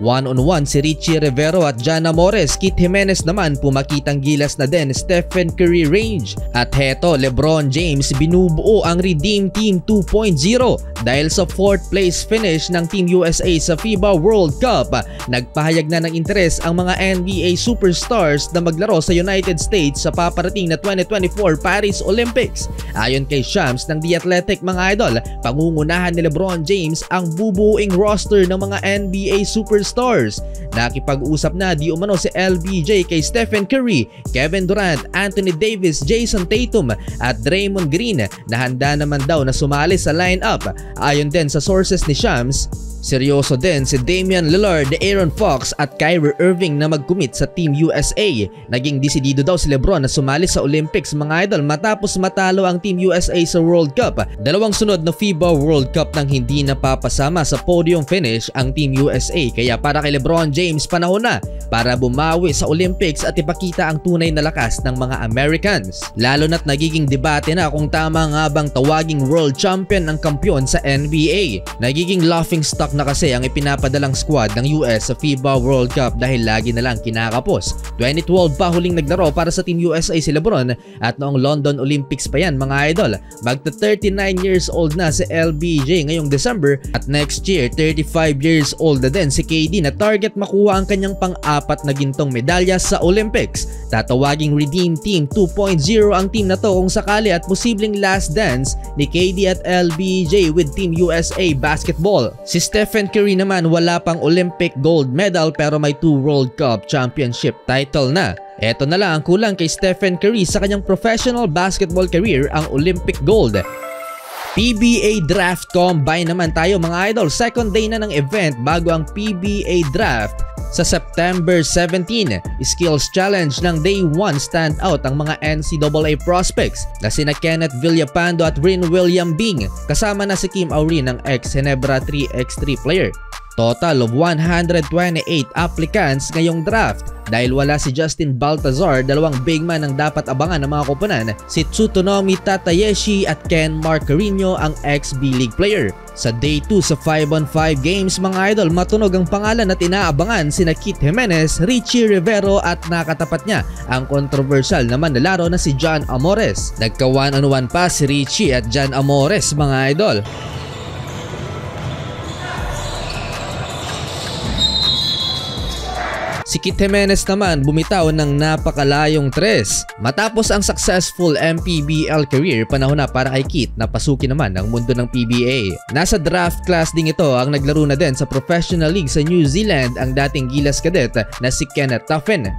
One-on-one si Richie Rivero at Jan Amores. Kit Jimenez naman pumakitang gilas na din Stephen Curry range. At heto, LeBron James binubuo ang Redeem Team 2.0 dahil sa 4th place finish ng Team USA sa FIBA World Cup. Nagpahayag na ng interes ang mga NBA superstars na maglaro sa United States sa paparating na 2024 Paris Olympics. Ayon kay Shams ng The Athletic, mga idol, pangungunahan ni LeBron James ang bubuuing roster ng mga NBA superstars. Nakipag-usap na di umano si LBJ kay Stephen Curry, Kevin Durant, Anthony Davis, Jason Tatum at Draymond Green na handa naman daw na sumali sa lineup. Ayon din sa sources ni Shams, seryoso din si Damian Lillard, Aaron Fox at Kyrie Irving na mag-commit sa Team USA. Naging desidido daw si LeBron na sumali sa Olympics, mga idol, matapos matalo ang Team USA sa World Cup. Dalawang sunod na FIBA World Cup nang hindi napapasama sa podium finish ang Team USA. Kaya para kay LeBron James, panahon na para bumawi sa Olympics at ipakita ang tunay na lakas ng mga Americans. Lalo na't nagiging debate na kung tama nga bang tawaging world champion ang kampiyon sa NBA. Nagiging laughing stock na kasi ang ipinapadalang squad ng US sa FIBA World Cup dahil lagi na lang kinakapos. 2012 pa huling naglaro para sa Team USA si LeBron at noong London Olympics pa yan, mga idol. Magta 39 years old na si LBJ ngayong December at next year 35 years old na din si KD na target makuha ang kanyang pang-apat na gintong medalya sa Olympics. Tatawaging Redeem Team 2.0 ang team na to kung sakali at posibleng last dance ni KD at LBJ with Team USA Basketball. Si Stephen Curry naman wala pang Olympic gold medal pero may 2 World Cup championship title na. Eto na lang ang kulang kay Stephen Curry sa kanyang professional basketball career, ang Olympic gold. PBA Draft Combine naman tayo, mga idol. Second day na ng event bago ang PBA Draft sa September 17. Skills Challenge ng Day 1 stand out ang mga NCAA prospects na sina Kenneth Villapando at Rin William Bing, kasama na si Kim Aurin ng ex-Ginebra 3x3 player. Total of 128 applicants ngayong draft. Dahil wala si Justin Baltazar, dalawang big man ang dapat abangan ng mga koponan, si Tsutonomi Tatayeshi at Ken Marcarino, ang ex-B League player. Sa Day 2 sa 5-on-5 games, mga idol, matunog ang pangalan at inaabangan sina Kit Jimenez, Richie Rivero at nakatapat niya ang controversial naman na laro na si Jan Amores. Nagka 1-on-1 pa si Richie at Jan Amores, mga idol. Si Kit Jimenez naman bumitaw ng napakalayong 3. Matapos ang successful MPBL career, panahon na para kay Kit na pasukin naman ang mundo ng PBA. Nasa draft class ding ito ang naglaro na din sa professional league sa New Zealand ang dating Gilas Cadet na si Kenneth Tuffin.